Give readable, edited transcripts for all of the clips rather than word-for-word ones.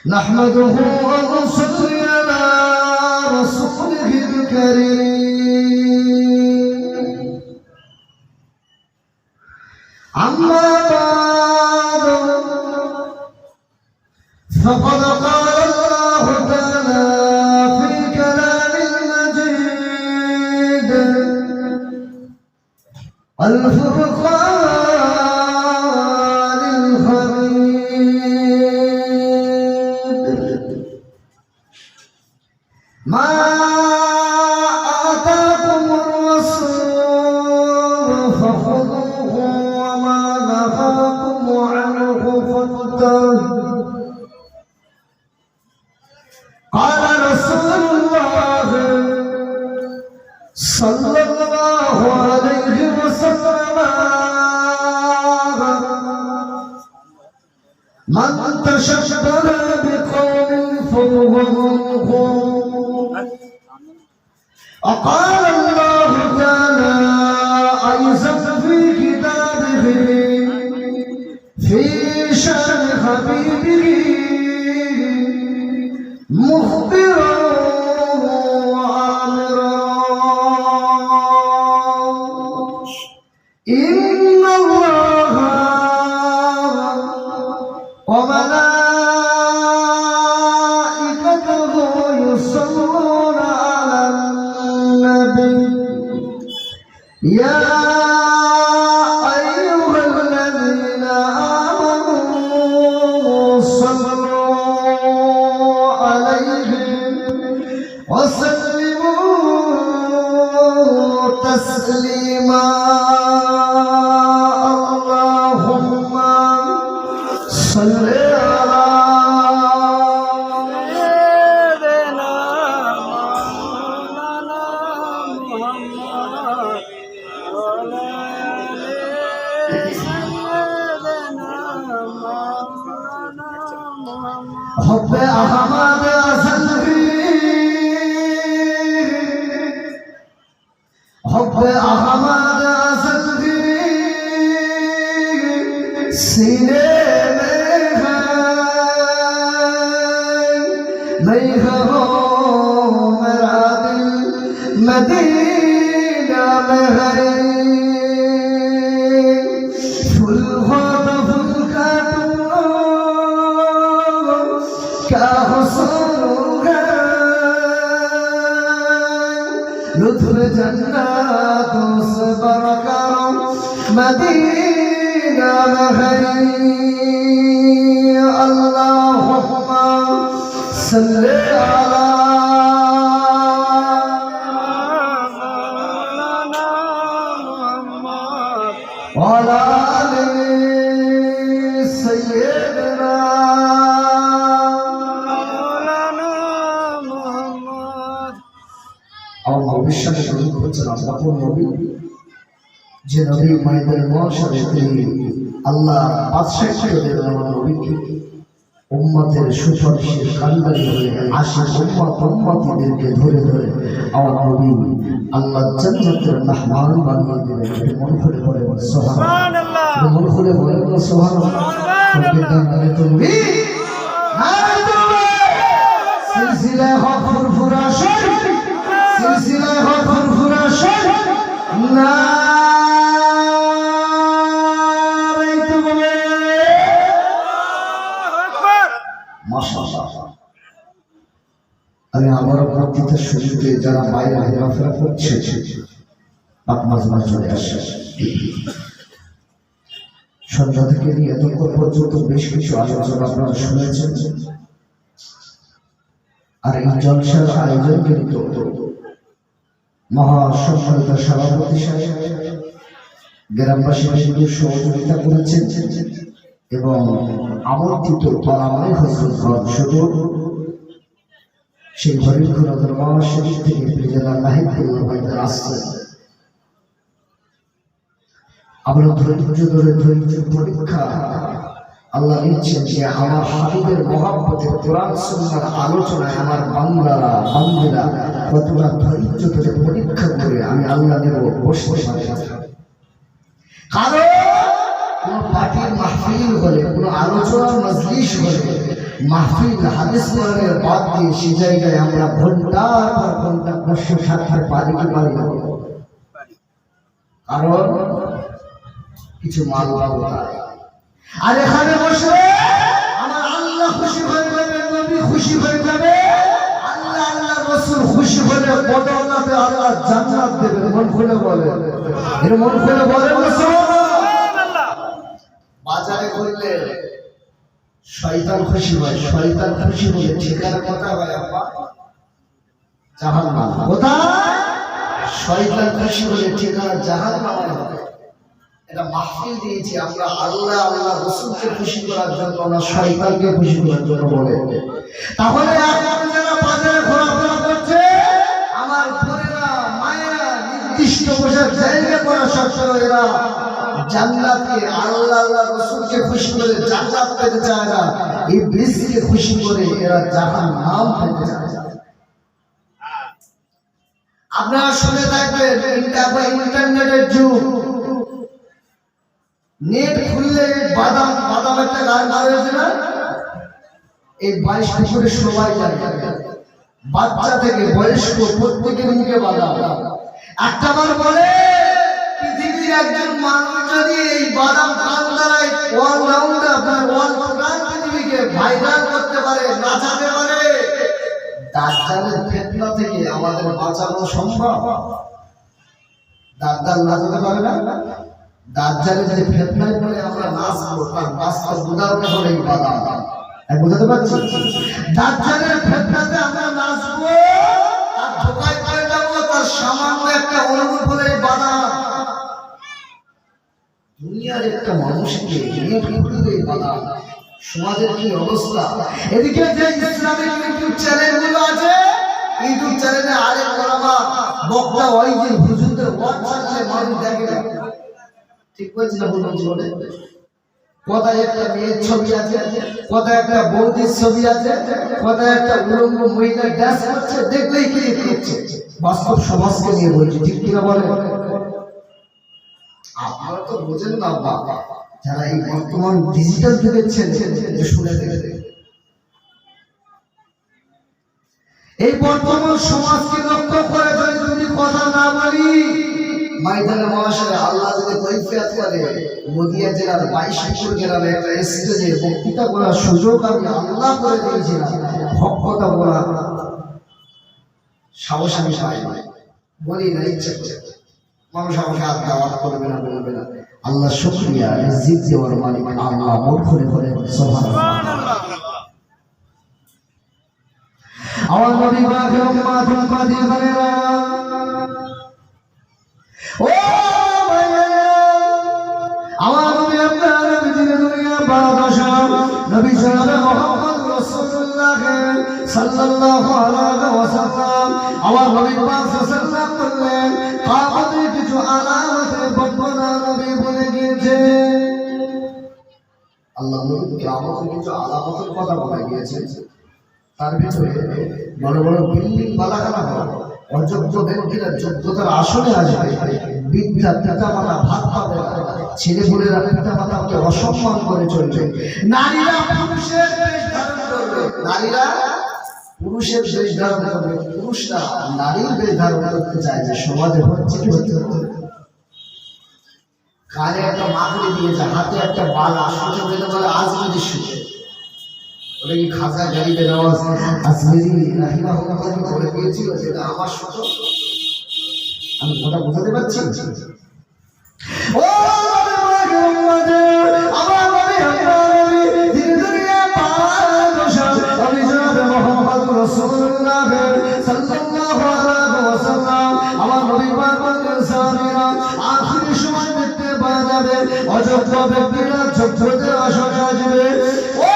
نحمده ونصلي على رسوله الكريم أما بعد فقد قال الله تعالى في كلام المجيد الفرقان الحميد ما آتاكم الرسول فخذوه وما نهاكم عنه فانتهوا قال رسول الله صلى الله عليه وسلم من تشبه بقوم فهو منهم وقال الله تعالى أيضا في كتابه في شأن حبيبه مخبرا وآمرا إن الله وملائكته يصلون على النبي يا أيها الذين آمنوا صلوا عليه وسلموا تسليما اللهم صل على سيدنا مولانا محمد وعلى آل سيدنا مولانا محمد حب أحمد حب أحمد सीने में है हो मेरा दिल मदीना में है फूल हो तो फूल का क्या हुस्न है लुत्फ जन्नतों से बरकरार मदीना में है अल्लाहुम्मा सल्ली अला मौलाना मुहम्मद व अला आलि सय्यिदना मौलाना मुहम्मद और भविष्य में कुछ रास्ता नबी যে নবী মায়েদের মহাসারে তিনি আল্লাহ বাদশাহদের নবীকে উম্মতের সুপারিশের কান্ডারি হয়ে আশিক উম্মতিদেরকে ধরে ধরে আমার নবী আল্লাহ জান্নাতের মেহমান বানিয়ে দিলেন। মন খুলে বলে সুবহানাল্লাহ, মন খুলে বলে সুবহানাল্লাহ। তুমি সিলসিলা হক ফুরফুরা শরীফ, সিলসিলা হক ফুরফুরা শরীফ না আমি আমার বক্তৃতা শুরুতে যারা বাইরে ঘোরাফেরা করছে পাক মাঝমাঝ চলে আসে। সন্ধ্যা থেকে নিয়ে এতক্ষণ পর্যন্ত বেশ কিছু আলোচনা আপনারা শুনেছেন। আর এই জলসার আয়োজন কিন্তু মহাসম্মানিত সভাপতি সাহেব গ্রামবাসীদের সহযোগিতা করেছেন এবং আমন্ত্রিত পালামাই হজরত শুধু সেই হরিপুরা দরবার শরীফ থেকে জেলা নাহিদুল্লাহ ভাইদের আসছেন। আমরা ধৈর্য ধরে ধৈর্যের পরীক্ষা আল্লাহ নিচ্ছেন যে আমার হাবিবের মহব্বতের কোরআন সুন্নাহর আলোচনায় আমার বান্দারা বান্দিরা কতটা ধৈর্য ধরে পরীক্ষা করে আমি আল্লাহ নেব বসতে পারি। কারণ কোন পার্টির মাহফিল হলে কোন আলোচনার মজলিস হলে মাহফিল হাদিস কোরআনের বাদ দিয়ে সেই জায়গায় আমরা ঘন্টার পর ঘন্টা বসে থাকতে পারি কি পারি না? কারণ কিছু মাল পাবো না। আর এখানে বসে আমার আল্লাহ খুশি হয়ে যাবে, নবী খুশি হয়ে যাবে, আল্লাহ আল্লাহ রাসূল খুশি হলে বদৌলতে আল্লাহ জান্নাত দেবে। মন খুলে বলে, এর মন খুলে বলে সুবহানাল্লাহ। বাজারে করলে শয়তান খুশি হয়, শয়তান খুশি হলে ঠিকানা কথা হয় আব্বা জাহান্নাম। কোথায়? শয়তান খুশি হলে ঠিকানা জাহান্নামে হবে। এটা মাহফিল দিয়েছি আমরা আল্লাহ আল্লাহ রাসূলকে খুশি করার জন্য না শয়তানকে খুশি করার জন্য বলে। তাহলে আপনারা যারা বাজারে ঘোরাফেরা করছে আমার বোনেরা মায়েরা নির্দিষ্ট বসার জায়গা করা সত্ত্বেও এরা জান্নাতকে আল্লাহ আল্লাহ রাসূলকে খুশি করে জান্নাত পেতে চায় না, ইবলিসকে খুশি করে এরা জাহান্নাম পেতে চায়। আপনারা শুনে থাকবেন ইন্টারনেটের যুগ, নেট খুললে বাদাম বাদাম একটা গান বার হয়েছে না, এই 22 বছরের সবাই জানে, বাচ্চা থেকে বয়স্ক প্রত্যেকের মুখে বাদাম। একটা বার বলে পৃথিবীর একজন মানুষ যদি এই বাদাম খান দ্বারাই অল রাউন্ডার আপনার অল টোটাল পৃথিবীকে ভাইরাল করতে পারে, নাচাতে পারে, দাজ্জালের ফিতনা থেকে আমাদের বাঁচানো সম্ভব? দাজ্জাল নাচাতে পারে না, দাজ্জালের যে ফিতনায় পড়ে আমরা নাচবো তার বাস্তব উদাহরণ হলো এই বাদাম। বুঝতে পারছি? দাজ্জালের ফিতনাতে আমরা নাচবো, তার ধোঁকায় পড়ে যাবো, তার সামান্য একটা অনুভব হলো এই বাদাম। দুনিয়ার একটা মানুষকে নেট খুললে বাদাম, সমাজের কি অবস্থা? এদিকে যে ইসলামিক ইউটিউব চ্যানেলগুলো আছে, ইউটিউব চ্যানেলে আরেক ওলামা বক্তা ওই যে হুজুরদের ওয়াজ ছাড়লে মানুষ দেখে না। ঠিক বলছি না ভুল বলছি? বলে কোথায় একটা মেয়ের ছবি আছে, কোথায় একটা বৌদির ছবি আছে, কোথায় একটা উলঙ্গ মহিলা ডান্স করছে, দেখলেই ক্লিক করছে। বাস্তব সমাজকে নিয়ে বলছি, ঠিক কিনা বলে? আপনারা তো বোঝেন না বাবা, যারা এই বর্তমান ডিজিটাল যুগের ছেলে শুনে দেখে এই বর্তমান সমাজকে লক্ষ্য করে যদি কথা না বলি, ময়দানে মহাশয় আল্লাহ যদি কৈফিয়ত করে নদিয়া জেলার 22 গ্রামে একটা স্টেজে বক্তৃতা করার সুযোগ আমি আল্লাহ করে দিয়েছিলাম। হক কথা বলা সাহস আমি পাই, বলি না, ইচ্ছা করে। মানুষ আমাকে আর দাওয়াত করবে না, বলবে না। আল্লাহ শুকরিয়া, রিজিক দেওয়ার মালিক আল্লাহ। মন খুলে খুলে সুবহানাল্লাহ। আমার নবী পাকের উম্মতুল পাদিগানেরা, ও ভাইরা, আমার নবী আপনার নবীর দুনিয়া বাদশা নবী জনাবে মুহাম্মদ রাসূলুল্লাহ সাল্লাল্লাহু আলাইহি ওয়াসাল্লাম আমার নবী পাক সাল্লাল্লাহু বললেন কিয়ামতের কিছু আলামতের বর্ণনা নবী বলে গিয়েছে। আল্লাহ নবী কিয়ামতের কিছু আলামতের কথা বলে গিয়েছেন। তার ভিতরে বড় বড় বিল্ডিং বালাখানা হবে, অযোগ্য ব্যক্তিরা যোগ্যতার আসনে আসবে, বিদ্যা পিতামাতা ভাত পাবে না, ছেলেপুলেরা পিতামাতাকে অসম্মান করে চলবে, নারীরা পুরুষের বেশ ধারণ করবে, নারীরা পুরুষের বেশ ধারণ করবে, পুরুষরা নারীর বেশ ধারণ করতে চাইবে। সমাজে হচ্ছে কি হচ্ছে? কানে একটা মাকড়ি দিয়েছে, হাতে একটা বালা, সুতো বেঁধে বলে আজমিরি সুতো। ওটা কি খাজা গরিবে নওয়াজ আজমিরি রাহিমাহুল্লাহ বলে দিয়েছিল যেটা আমার সুতো? আমি কথা বুঝাতে পারছি? ও আমার নবী আপনার নবী দিন দুনিয়া বাদশা নবী জনাবে মুহাম্মদ রাসূলুল্লাহ সাল্লাল্লাহু আলাইহি ওয়াসাল্লাম আমার নবী পাক বলেন সাহাবীরা আখিরি সময় দেখতে পাওয়া যাবে অযোগ্য ব্যক্তিরা যোগ্যদের আসনে আসবে। ও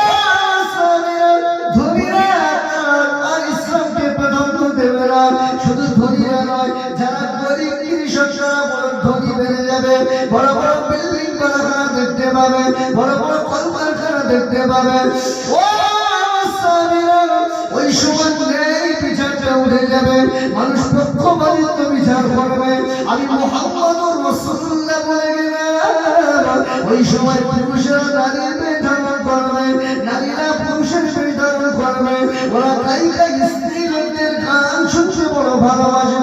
শুধু ধনীরা নয়, যারা গরিব কৃষকরা বড় ধনী বেড়ে যাবে, বড় বড় বিল্ডিং কারখানা দেখতে পাবে, বড় বড় কলকারখানা দেখতে পাবে। ওই সময় নেই বিচারটা উঠে যাবে, মানুষ পক্ষপাতিত্ব বিচার করবে। আমি মুহাম্মদুর রাসূলুল্লাহ বলে গেলাম, ওই সময় পুরুষেরা নারীর বেশ ধারণ করবে, নারীরা পুরুষের বেশ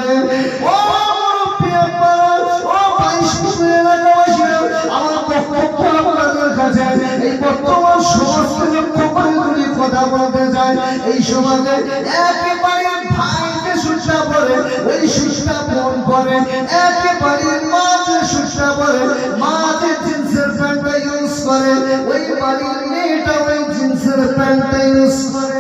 সমাজে ও মুরব্বী আপনারা ও 22 পুকুর এলাকাবাসীরা আমার বক্তব্য আপনাদের কাছে এই বর্তমান সমাজকে লক্ষ্য করে যদি কথা বলতে যায় এই সমাজে একেবারে ভাইকে সুষ্টা পড়ে ওই সুষ্টা ফোন করে একেবারে মাঝে সুষ্টা পড়ে মাঝে জিন্সের প্যান্টটা ইউজ করে ওই বাড়ির মেয়েটা ওই জিন্সের প্যান্টটা ইউজ করে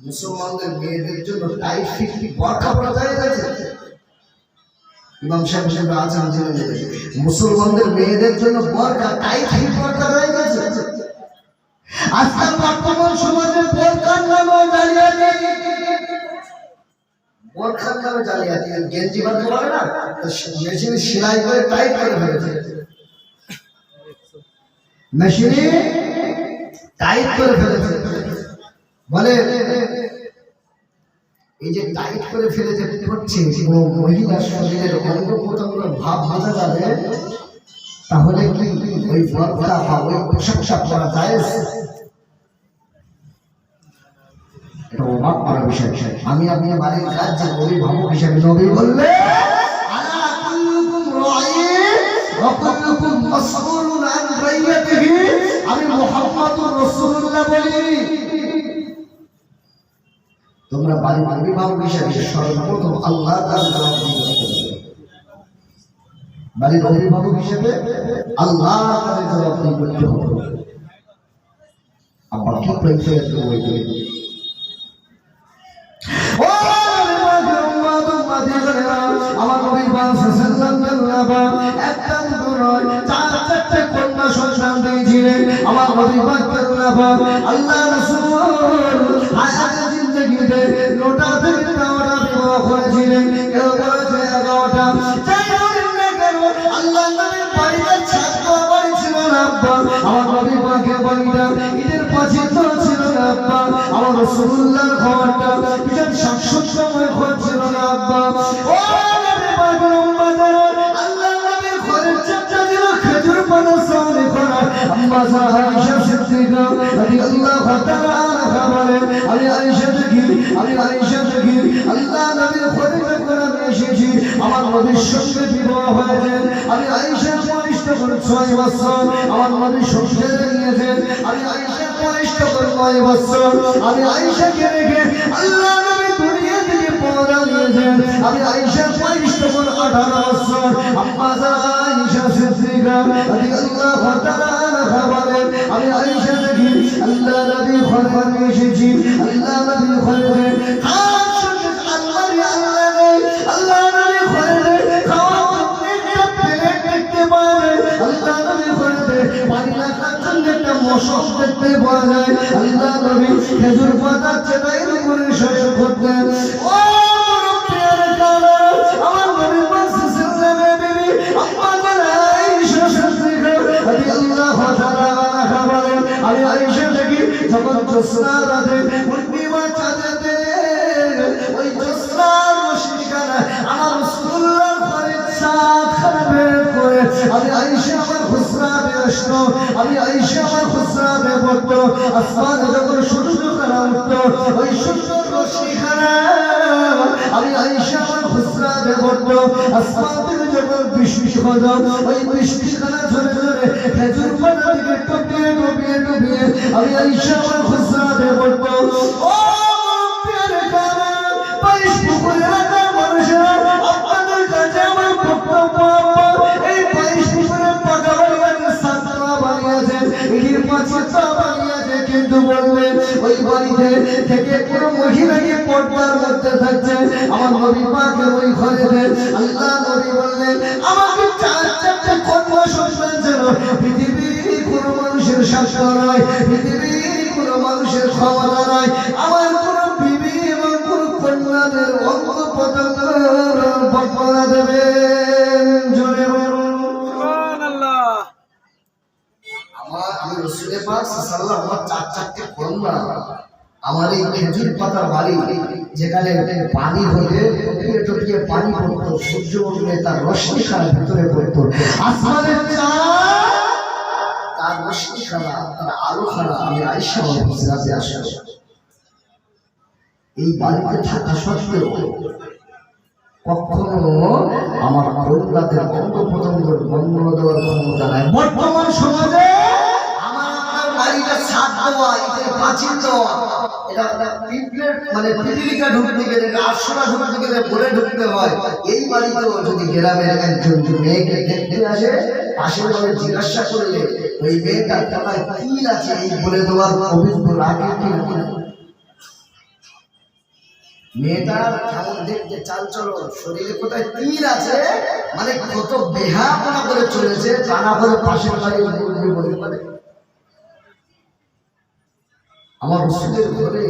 মুসলমানদের মেয়েদের জন্য টাইট ফিট বোরকা পরা যায় আছে ইমাম সাহেব আজান জেনে নেবে মুসলমানদের মেয়েদের জন্য বোরকা টাইট ফিট বোরকা যায় আছে আজকাল বর্তমান সমাজে বোরকার নামে জালিয়াতি বোরকার নামে জালিয়াতি গেঞ্জি বাঁধতে পারে না মেশিনে সেলাই করে টাইট করে ফেলেছে মেশিনে টাইট করে ফেলেছে বলে এই যে টাইট করে ফেলেছে করছে কোনো মহিলা শরীরের অঙ্গ প্রত্যঙ্গ ভাব বোঝা যাবে তাহলে কি ওই বোরকা বা ওই পোশাক পরা যায় এটা অবাক করা বিষয় আমি আপনি বাড়ির কাজ যে অভিভাবক হিসেবে নবী বললে আলা কুল্লুকুম রাঈন ওয়া কুল্লুকুম মাসউলুন আন রাইয়াতিহি আমি মুহাম্মদুর রাসূলুল্লাহ বলি তোমরা বাড়ির অভিভাবক হিসেবে সর্বপ্রথম আল্লাহ তাআলার জবাব দিতে হবে বাড়ির অভিভাবক হিসেবে আল্লাহ তাআলার জবাব দিতে হবে আবার কি প্রয়োজন হইবে ও আমার নবী সাল্লাল্লাহু একটা নয় চার চারটি কন্যা সন্তান দিয়েছিলেন আমার নবী আল্লাহ রাসূল হায়াতে জিন্দেগিতে লোটা থেকে নাওটা বিবাহ করেছিলেন কেউ বলেছে 11টা যাই হোক না কেন আল্লাহ নবীর বাড়িতে ছাত্র বাড়ি ছিল না আব্বা আমার নবী পাকের বাড়িটা ঈদের পাশে তো ছিল না আব্বা আমার রাসূলুল্লাহর ঘরটা ঈদের শাশুড়ির ঘর ছিল না আব্বা ও নবী পাকের উম্মতরা আল্লাহ নবীর ঘরের চারটা ছিল খেজুর পাতা সামনে করা আম্মা আয়েশা সিদ্দিকা রাদিয়াল্লাহু তাআলা আনহা বলেন আমি আয়েশা থেকে আল্লাহ নবীর ঘরে করে এসেছি আমার নবীর সঙ্গে বিবাহ হয়েছে আমি আয়েশার কনিষ্ঠ 6 বছর আমার নবীর সংসারে নিয়েছেন আমি আয়েশার কনিষ্ঠ 9 বছর আমি আয়েশাকে রেখে আল্লাহ নবী দুনিয়া থেকে পরদা নিয়েছেন আমি আয়েশার কনিষ্ঠ 18 বছর আম্মা আয়েশা সিদ্দিকা রাদিয়াল্লাহু তাআলা আনহা বলেন আমি আয়েশা থেকে আল্লাহ নবীর ঘরে এসেছি আল্লাহ নবীর ঘরে খাওয়ার সঙ্গে আল্লাহ নবীর ঘরে খাওয়ার একটা প্লেট দেখতে পাওয়া যায় আল্লাহ নবীর ঘরে পানি রাখার জন্য একটা মশক দেখতে পাওয়া যায় আল্লাহ নবী খেজুর পাতার চেটাইয়ের উপরে শয়ন করতেন ও আমার নবীর পাশে সাল্লামে বিবি আম্মা আয়েশা সিদ্দিকা রাদিয়াল্লাহু তাআলা আনহা বলেন আমি আয়েশা থেকে যখন জ্যোৎস্না রাতে পূর্ণিমা চাঁদেতে ওই জ্যোৎস্নার রশ্মিখানা আমার রাসূলুল্লাহর ঘরে চাঁদ বের করে আমি আয়েশা আমার হুসরাতে আসতো আমি আয়েশা আমার হুসরাতে পড়তো আসমানে যখন সূর্যখানা উঠতো ওই সূর্যের রশ্মিখানা আমি আয়েশা আমার হুসরাতে পড়তো আসমান থেকে যখন বৃষ্টি হতো ওই বৃষ্টিখানা ঝরে ঝরে খেজুর পাতা থেকে টপিয়ে টপিয়ে টপিয়ে আমি আয়েশা আমার হুসরাতে পড়তো ও প্রিয় কানা 22 পুকুর এলাকার মানুষেরা আপনাদের কাছে আমার বক্তব্য এই 22 পুকুরের পাকা বানিয়েছে সাতটা বানিয়েছে এটির পাঁচটা বানিয়েছে কিন্তু বলবে ওই বাড়িতে থেকে কোনো মহিলাকে পর্দার মধ্যে থাকছে আমার নবী পাকের ওই ঘরেতে আল্লাহ নবী বললেন আমাকে চার চারটে কন্যা সন্তান ছিল পৃথিবীর কোনো মানুষের শাস্ত্র নয় পৃথিবীর কোনো মানুষের ক্ষমতা নয় আমার কোনো বিবি এবং কোনো কন্যাদের অঙ্গ প্রত্যঙ্গ বর্ণনা দেবেন জোরে বলুন সুবহানাল্লাহ আমি রাসূলের পাক সাল্লাল্লাহু আলাইহি ওয়াসাল্লাম চার চারটে কন্যা আমার এই খেজুর পাতার বাড়ি যেখানে পানি হলে টপিয়ে টপিয়ে পানি পড়তো সূর্য উঠলে তার রশ্মি খানা ভিতরে পড়তো আসমানের চাঁদ তার রশ্মি খানা তার আলো খানা আমি আয়েশা হুজরাতে আসে এই বাড়িতে থাকা সত্ত্বেও কখনো আমার কন্যাদের অঙ্গ প্রত্যঙ্গের বন্ধ দেওয়ার ক্ষমতা নাই। বর্তমান সমাজে আমার আপনার বাড়িটা ছাদ দেওয়া, ইটের প্রাচীর দেওয়া, এটা মানে পিপিলিকা ঢুকতে গেলে, আরশোলা ঢুকতে গেলে বলে ঢুকতে হয়। এই বাড়িতেও যদি গ্রামের একজন মেয়েকে দেখতে আসে, পাশের বাড়ি জিজ্ঞাসা করলে ওই মেয়েটার কথায় তিল আছে এই বলে দেওয়ার অভিজ্ঞ রাখে কি না? মেয়েটার কেমন দেখতে, চাল চলো, শরীরে কোথায় তিল আছে, মানে কত বেহাপনা করে চলেছে, তা না করে পাশের বাড়ি বলতে পারে। আমার রসুলের ঘরে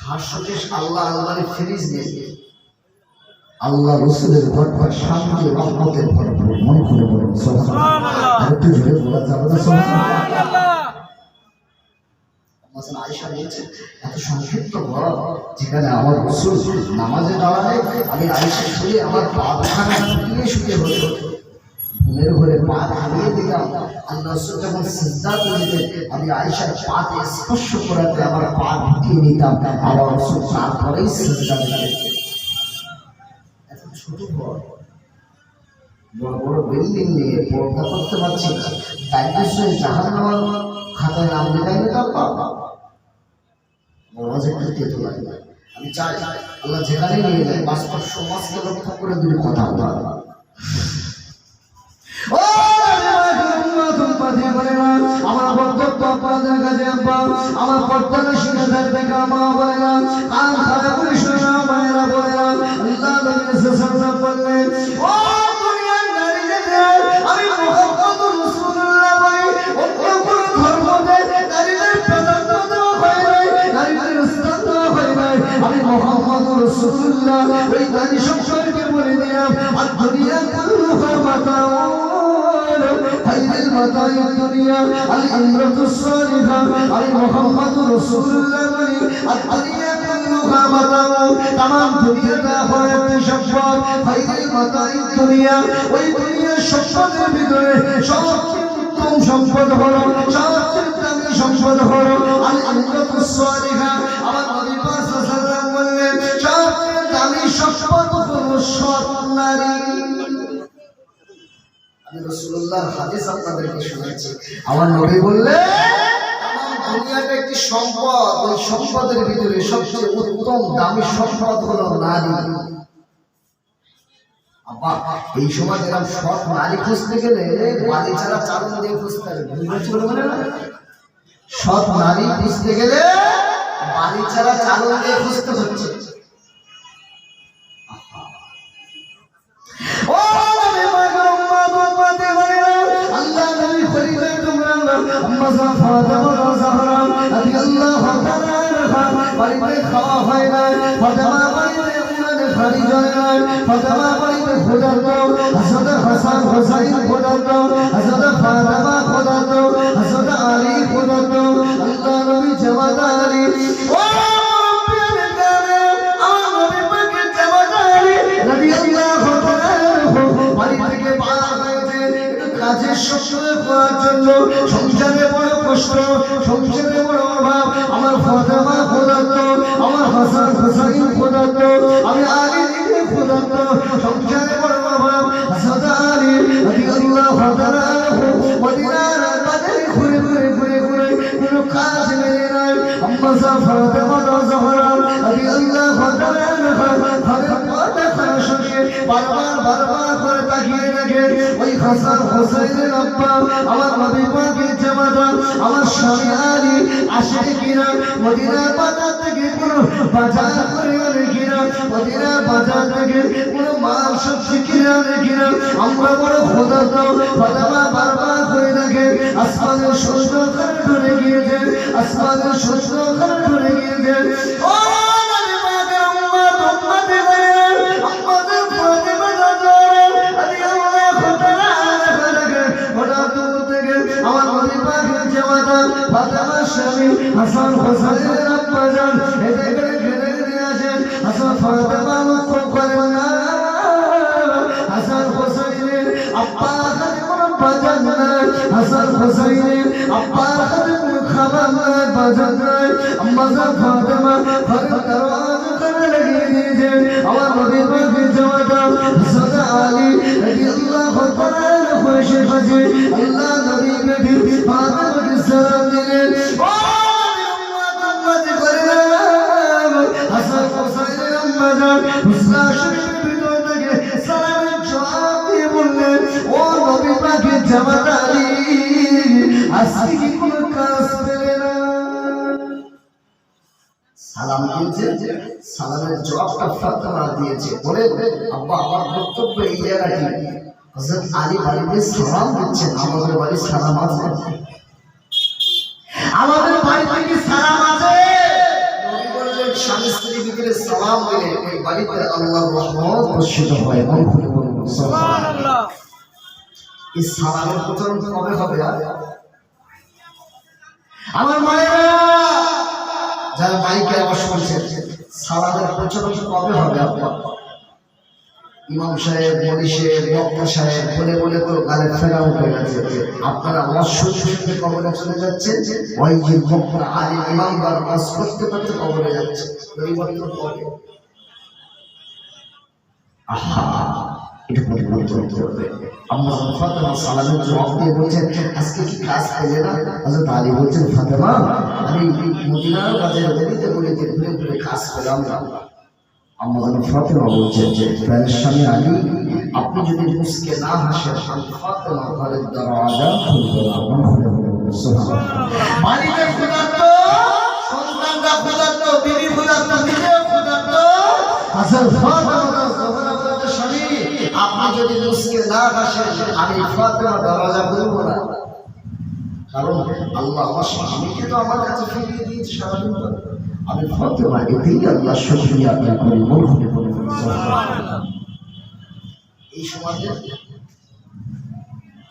হাস্যকেশ আল্লাহ আল্লাহর ফ্রিজ নেই। আল্লাহ রসুলের ঘরটা শান্তি রহমতের ভরপুর। মন খুলে বলুন সুবহানাল্লাহ। আরেকটু জোরে বলা যাবে না সুবহানাল্লাহ? আয়েশা বলছেন এত সংক্ষিপ্ত ঘর, যেখানে আমার রসুল নামাজে দাঁড়ালে আমি আয়েশা শুয়ে আমার পা দুখানা শুকিয়ে শুকিয়ে হতো। ঘুমের ঘরে পা হারিয়ে দিলাম। আল্লাহ রসুল যখন সিজদা করতেন আমি আয়েশার পাতে স্পর্শ করাতে আমার পা ঢুকিয়ে নিতাম। আমার রসুল তারপরেই সিজদা দিতেন। এত ছোট ঘর, বড় বড় বিল্ডিং নিয়ে পর্দা করতে পারছি না, ডাইনোসরের জাহান্নামের খাতায় নাম লেখাই নিতাম। আমি চাই আল্লাহ যেখানে নিয়ে যায় বাস্তব সমাজকে লক্ষ্য করে দুই কথা বলা। আমার বক্তব্য আপনাদের কাছে আমার পর্দাটা শুনে থাকবে মা বলেরা আর খারাপ করে শুনে মায়েরা বলেরা আল্লাহ বললেন ও দুনিয়ার নারীদের আমি মুহাম্মদুর রাসূলুল্লাহ বলি, অন্য কোনো ধর্মতে নারীদের প্রাধান্য দেওয়া হয় নাই, নারীদের স্থান দেওয়া হয় নাই। আমি মুহাম্মদুর রাসূলুল্লাহ ওই নারী সম্পর্কে বলে দিলাম আর দুনিয়া কুল্লুহা মাতাউন খায়রুল মাতাইদ দুনিয়া আল ইমরাতুস সালিহা। আমি মুহাম্মদুর রাসূলুল্লাহ বলি আর দুনিয়া কুল্লুহা মাতাউন, तमाम দুনিয়াটা হয় একটি সম্পদ। খায়রুল মাতাইদ দুনিয়া, ওই দুনিয়ার সম্পদের ভিতরে সবচেয়ে উত্তম সম্পদ হলো, সবচেয়ে দামি সম্পদ হলো আল ইমরাতুস সালিহা। আমার নবী পাক সাল্লাল্লাহু আলাইহি ওয়াসাল্লাম বললেন সবচেয়ে দামি সম্পদ হলো সৎ নারী। আমি রাসূলুল্লাহর হাদিস আপনাদেরকে শোনাচ্ছি। আমার নবী বললেন তামাম দুনিয়াটা একটি সম্পদ, ওই সম্পদের ভিতরে সবচেয়ে উত্তম দামি সম্পদ হলো নারী। আব্বা এই সময় এরকম সৎ নারী খুঁজতে গেলে বালি ছাড়া চালন দিয়ে খুঁজতে হবে। সৎ নারী খুঁজতে গেলে বালি ছাড়া চালন দিয়ে খুঁজতে হচ্ছে। খাওয়া হয় না, ফাতেমা বাড়িতে উনানে খালি জলে না, ফাতেমা বাড়িতে খোদার দাও, হযরত হাসান হুসাইন খোদার দাও, হযরত ফাতেমা খোদার দাও, হযরত আলী খোদার দাও। আল্লাহ নবী জামাত আলী, ও রব্বিল কারীম, আমার নবী পাকের জামাত আলী রাদিয়াল্লাহু তাআলা বাড়ি থেকে বার হয়েছে একটু কাজের সূত্রে করার জন্য। সংসারে বড় কষ্ট, সংসারে বড় অভাব। আমার ফাতেমা খোদার দাও, আমার হাসান হুসাইন খোদার দাও, আমি আলীকে খোদার দাও। সংসারে বড় অভাব। হযরত আলী রাদিয়াল্লাহু তাআলা মদিনার বাজারে ঘুরে ঘুরে ঘুরে ঘুরে কোনো কাজ মেলে নাই। আম্মা ফাতেমা জাহরা রাদিয়াল্লাহু তাআলা ঘরের পর্দা খানা সরিয়ে বারবার বারবার করে তাকিয়ে দেখে ওই হাসান হুসাইনের আব্বা আমার নবী পাকের জামাতা আমার স্বামী আলী আসে কিনা, মদিনার বাজার থেকে কোনো বাজার করে আনে কিনা, মদিনার বাজার থেকে কোনো মাল সবজি কিনে আনে কিনা। আমরা বড় খোদা দাও। ফাতেমা বারবার করে দেখে আসমানের সূর্য ওখানে ঢলে গিয়েছে, আসমানের সূর্য ওখানে ঢলে গিয়েছে। ও নবী পাকের উম্মত উম্মতে গায়রা আমাদের ফাতেমা জাহরা রাদিয়াল্লাহু তাআলা দেখে হঠাৎ দূর থেকে আমার নবী পাকের জামাতা ফাতেমার স্বামী হাসান হুসাইনের আব্বা জান হেঁটে করে ঘেরে দিয়ে আসেন। হাসান ফাতেমা লক্ষ্য করেন না হাসান হুসাইনের আব্বার হাতে কোনো বাজার না, হাসান হুসাইনের আব্বার হাতে কোনো খাবার নাই বাজার নাই আম্মা জান ফাতেমা ঘরের দরওয়াজা করে লাগিয়ে দিয়েছে আমার নবীর পাকের জামাতা হযরত আলী রাদিয়াল্লাহু তাআলা খুশি খুশি আল্লাহ নবী বেটি ফাতেমাকে সালাম দিলেন ও উম্মত করে হাসান হুসাইনের আম্মা জান হুসনা শরীফের ভিতর থেকে সালামের জবাব দিয়ে বললেন ও নবী পাকের জামাতা আলী আজকে কি কোনো কাজ পেলে না সালাম দিয়েছে সালামের জবাবটা ফাতেমা দিয়েছে বলে আব্বা আমার বক্তব্য এই জায়গাটি হযরত আলী বাড়িতে সালাম দিচ্ছেন আমাদের বাড়ি সালাম আছে আমাদের বাড়ি থেকে সালাম আছে নবী বললেন স্বামী স্ত্রীর ভিতরে সালাম দিলে ওই বাড়িতে আল্লাহর রহমত বর্ষিত হয় মন খুলে বলুন সুবহানাল্লাহ এই সালামের প্রচলন কবে হবে আমার মায়েরা যারা মাইকে আওয়াজ শুনছেন সালামের প্রচলন কবে হবে ইমাম সাহেব মনি সাহেব বক্তা সাহেব বলে বলে তো গালে ফেরা উঠে গেছে আপনারা আওয়াজ শুনতে শুনতে কবরে চলে যাচ্ছেন ওই যে বক্তা আলিম ইমামদার আওয়াজ করতে করতে কবরে যাচ্ছে পরিবর্তন কবে আহা এটা পরিবর্তন করবে আম্মা ফাতেমা সালামের জবাব দিয়ে বলছেন আজকে কি কাজ পেলে না হযরত আলী বলছেন ফাতেমা আমি মদিনার বাজারে গলিতে গলিতে ঘুরে ঘুরে কাজ পেলাম না আম্মা ফাতেমা বলছেন যে প্রাণের স্বামী আলী আপনি যদি মুস্কে না হাসেন ফাতেমা ঘরের দরওয়াজা খুলবে না মন খুলে বলুন সুবহানাল্লাহ বাড়িতে ক্ষুধার্ত সন্তানরা ক্ষুধার্ত বিবি ক্ষুধার্ত নিজেও ক্ষুধার্ত আসল ফাতেমা জোহরা বলতে স্বামী আপনি যদি মুস্কে না হাসেন আমি ফাতেমা দরওয়াজা খুলব না কারণ আল্লাহ আমার স্বামীকে তো আমার কাছে ফিরিয়ে দিয়েছে সারাদিন আমি ফাতেমা এতেই আল্লাহ শুকরিয়া আদায় করি মন খুলে বলুন সুবহানাল্লাহ এই সমাজে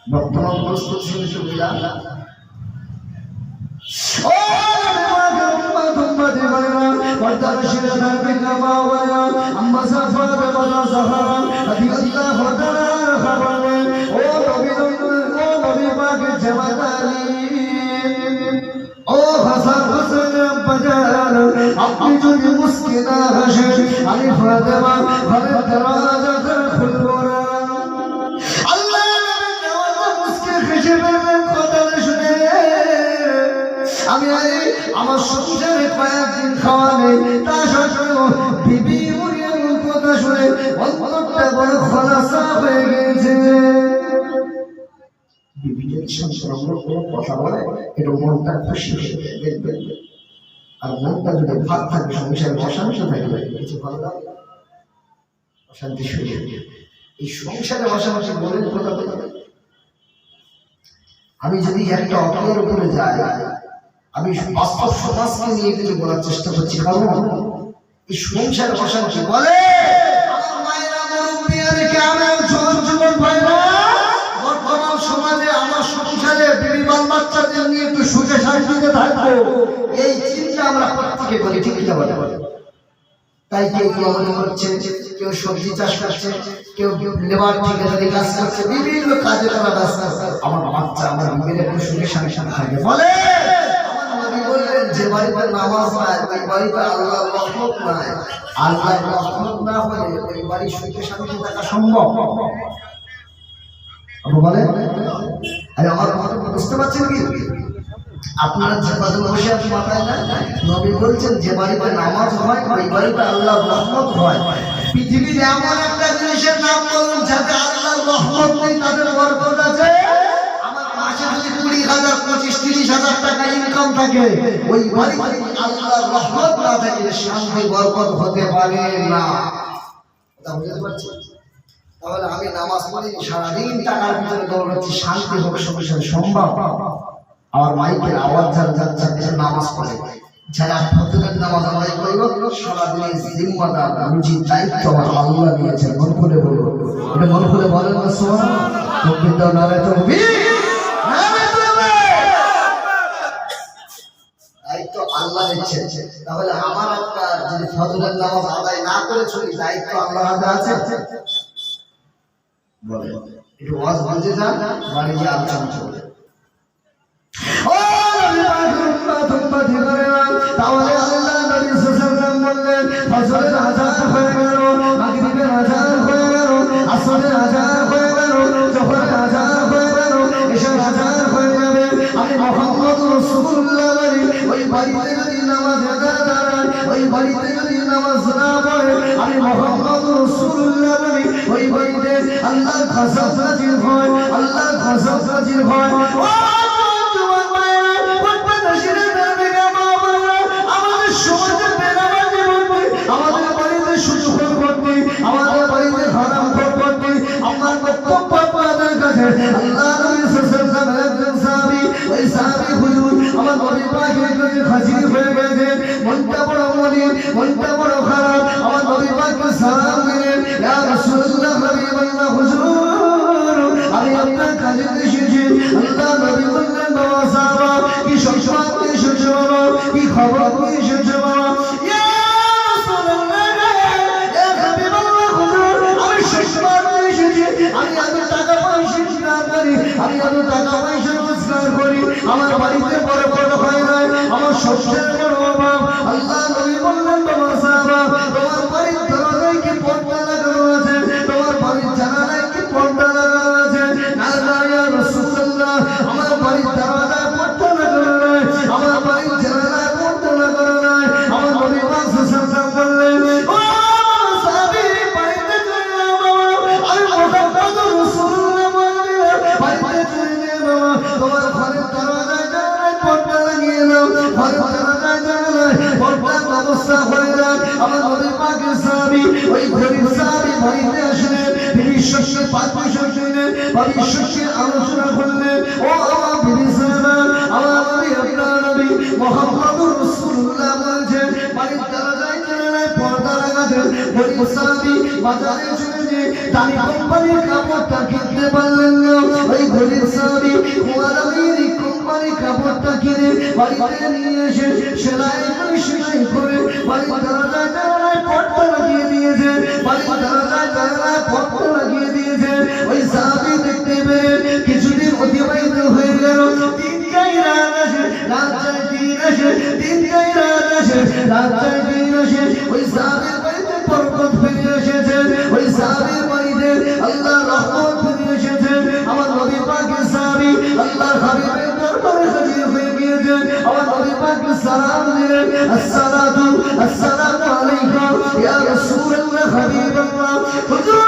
বর্তমান পরিস্থিতি শুনে তো মিলা ও আম্মা সাফাত বাদা সাহারা রাদিয়াল্লাহু তাআলা ও নবী পাকের জামাতা আলী ও হাসান হুসাইন বাজার আপনি যদি মুস্কে না হাসেন আমি ফাতেমা ঘরের দরওয়াজা খুলব না আল্লাহ নবী জামাতা মুস্কে হেসে বললেন কথা শুনে আমি আমার সংসারে কয়েকদিন খাওয়া নেই তা সত্ত্বেও বিবি মুরিয়ার কথা শুনে অন্তরটা বড় খোলাসা হয়ে গেছে বিবিদের সঙ্গে কোনো কথা বলে এটা মনটা খুশি হয়ে দেখবেন আর মনটা যদি ভাগ থাকে সংসারে অশান্তি থাকবে কিছু ভালো লাগে অশান্তি শুরু এই সংসারে অশান্তি বলেন কথা বলে আমি যদি একটা অপরের উপরে যাই আমি বাস্তব সমাজকে নিয়ে কিন্তু বলার চেষ্টা করছি কারণ এই সংসারে অশান্তি বলে আমার মায়েরা মুরব্বিয়া রেখে আমার যুবক ভাইরা বর্তমান সমাজে আমার সংসারে বিবি বাল বাচ্চাদের নিয়ে একটু সুখে শান্তিতে থাকবো এই চিন্তা আমরা প্রত্যেকে করি ঠিক কি বলে তাই কেউ মনে করছে কেউ সবজি চাষ করছে কেউ লেবার ঠিকাদারি কাজ করছে বিভিন্ন কাজে তারা ব্যস্ত আমার বাচ্চা আমার বিবির একটু সুখে শান্তিতে থাকে বলে যে বাড়িতে নামাজ নাই ওই বাড়িতে আল্লাহর রহমত নাই আল্লাহর রহমত না হলে ওই বাড়ি সুখে শান্তিতে থাকা সম্ভব বলে আরে আমার কথা বুঝতে পারছেন কি আপনারা যে কথা বসে আপনি মাথায় না নবী বলছেন যে বাড়িতে নামাজ হয় ওই বাড়িতে আল্লাহর রহমত হয় পৃথিবীতে এমন একটা জিনিসের নাম বলুন যাতে আল্লাহর রহমত নেই তাদের বরকত আছে আমার মাসে যদি 20,000 25-30,000 টাকা ইনকাম থাকে ওই বাড়িতে আল্লাহর রহমত না থাকলে শান্তি বরকত হতে পারে না কথা বুঝতে পারছেন তাহলে আমি নামাজ পড়ি সারাদিন টাকার ভিতরে দৌড়াচ্ছি শান্তি হোক সংসারে সম্ভব আমার মাইকের আওয়াজ যারা যাচ্ছে নামাজ পড়ে যারা ফজরের নামাজ আদায় করলো সারাদিনের জিম্মাদার রুজির দায়িত্ব আমার আল্লাহ নিয়েছেন মন খুলে বলবো এটা মন খুলে বলেন না সুবহানাল্লাহ তাকবীর দাও নারায়ে তাকবীর দায়িত্ব আল্লাহ নিচ্ছেন তাহলে আমার একটা যদি ফজরের নামাজ আদায় না করে চলি দায়িত্ব আল্লাহর হাতে আছে বলে একটু ওয়াজ বুঝে যান বাড়ি গিয়ে আলোচনা চলবে ও নবী পাকের উম্মত করেরা, তাহলে আল্লাহ নবী সাল্লাল্লাহু বললেন ফজরের আযান হয়ে গেল, মাগরিবের আযান হয়ে গেল, আসরের আযান হয়ে গেল, জোহরের আযান হয়ে গেল, এশার আযান হয়ে যাবে। আমি মুহাম্মদ রাসূলুল্লাহ বলি, ওই বাড়িতে যদি নামাজ আদায় দাঁড়ায়, ওই বাড়িতে যদি নামাজ না পড়ে, আমি মুহাম্মদ রাসূলুল্লাহ বলি, ওই বাড়িতে আল্লাহর গজব নাজিল হয়, আল্লাহর গজব নাজিল হয়। ও জওয়ান ভাইরা, প্রত্যাশীরা দরবেগা বাবারা, আমাদের সমাজে বেনামাজি বলতে, আমাদের বাড়িতে সুদখোর করতে, আমাদের বাড়িতে হারাম করতে, আমার বক্তব্য আপনাদের কাছে আল্লাহ নবী সাল্লাল্লাহু আলাইহি একজন সাহাবী, ওই সাহাবী হুজুর আমার নবী পাকের কাছে হাজির হয়ে গেছে। মনটা বড় মলিন, মনটা বড় খারাপ। আমার নবী পাককে সালাম দিলেন, ইয়া রাসূলুল্লাহ হাবিবাল্লাহ হুজুর, আমি আপনার কাছে এসেছি। আল্লাহ নবী বললেন, বাবা সাহাবা, কি সংবাদ নিয়ে এসেছো বাবা, কি খবর নিয়ে এসেছো বাবা? ইয়া রাসূলুল্লাহ, ইয়া হাবিবাল্লাহ হুজুর, আমি সংবাদ নিয়ে এসেছি। আমি এত টাকা পয়সা ইনকাম করি, আমি এত টাকা পয়সা রোজগার করি, আমার বাড়িতে বড় বড় হয় না, আমার সবচেয়ে বড় অভাব। আল্লাহ নবী বললেন, বাবা সাহাবা, তোমার বাড়ির দরজায় কি পর্দা লাগানো আছে? তোমার বাড়ির জানালায় কি পর্দা লাগানো আছে? না না ইয়া রাসূলুল্লাহ, আমার বাড়ির দরজায় পর্দা লাগানো নাই, আমার বাড়ির জানালায় পর্দা লাগানো নাই। আমার নবী পাক সাল্লাল্লাহু আলাইহি বললেন, ও সাহাবী, বাড়িতে চলে যাও বাবা, আমি মুহাম্মদ রাসূলুল্লাহ বললেন, বাড়িতে চলে যাও বাবা, তোমার ঘরের দরজায় জানালায় পর্দা লাগিয়ে নাও, ঘরের দরজায় জানালায় পর্দার ব্যবস্থা করে দাও। আমার নবী পাকের সাহাবী, ওই গরীব সাহাবী বাড়িতে আসলেন, ভবিষ্যতের পাঠ্য শুনলেন, ভবিষ্যতের আলোচনা করলেন। ও আমার বিবি সাহাবা, আমার নবী, আপনার নবী মুহাম্মদুর রাসূলুল্লাহ বলেছেন, বাড়ির দরজায় জানালায় পর্দা লাগাতে। গরীব সাহাবী বাজারে চলে যে দামি কোম্পানির কাপড়টা কিনতে পারলেন না, ওই গরীব সাহাবী কুয়ালামির কোম্পানির কাপড়টা কিনে বাড়িতে নিয়ে এসে সেলাই করে বাড়ির দরজায় জানালায় পর্দা লাগিয়ে দিয়েছে, বাড়ির দরজায় জানালায় পর্দা লাগিয়ে দিয়েছে। ওই সাহাবী দেখতে পেলেন, কিছুদিন অতিবাহিত হয়ে গেল, দিন যায় রাত আসে, রাত যায় দিন আসে, দিন যায় রাত আসে, রাত যায় দিন আসে। ওই সাহাবীর বাড়িতে বরকত ফিরে এসেছে, ওই সাহাবীর বাড়িতে আল্লাহর রহমত ফিরে এসেছে। আমার নবী পাকের সাহাবী আল্লাহর হাবিবের দরবারে হাজির হয়ে গিয়েছে। আমার নবী পাককে সালাম দিলেন, আসসালাতু আসসালামু আলাইকা ইয়া রাসূলুল্লাহ হাবিবাল্লাহ। হুজুর,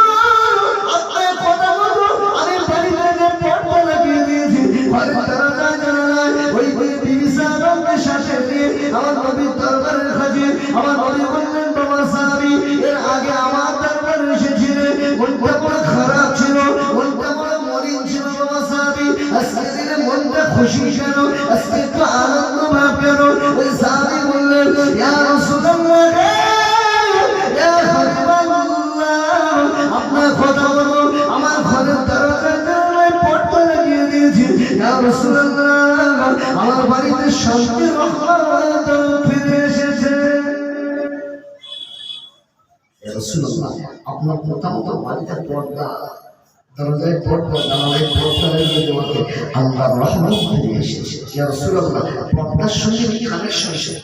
আপনার কথা মতো আমি বাড়িতে যে পর্দা লাগিয়ে দিয়েছি, বাড়ির দরজায় জানালায় ওই বিবি সাহাবাকে সাথে নিয়ে আমার নবীর দরবারে হাজির। আমার নবী বললেন, বাবা সাহাবী, এর আগে আমার দরবারে এসেছিলেন, মনটা বড় খারাপ ছিল, মনটা বড় মলিন ছিল বাবা সাহাবী, আজকে দিনে মনটা খুশি কেন, আজকে একটু আনন্দ ভাব কেন? ওই সাহাবী বললেন, ইয়া রাসূলুল্লাহ, ইয়া হাবিবাল্লাহ, আপনার কথা বলো, আমার ঘরের দরজায় জানালায় পর্দা লাগিয়ে দিয়েছি। ইয়া রাসূলুল্লাহ, আমার বাড়িতে শান্তি রহমত ফিরে এসেছে। ইয়া রাসূলুল্লাহ, আপনার কথা মতো বাড়িতে পর্দা, দরজায় পর্দা, জানালায় পর্দা লাগিয়ে দেওয়াতে আল্লাহর রহমত ফিরে এসেছে। ইয়া রাসূলুল্লাহ, পর্দার সঙ্গে কি কানেকশন?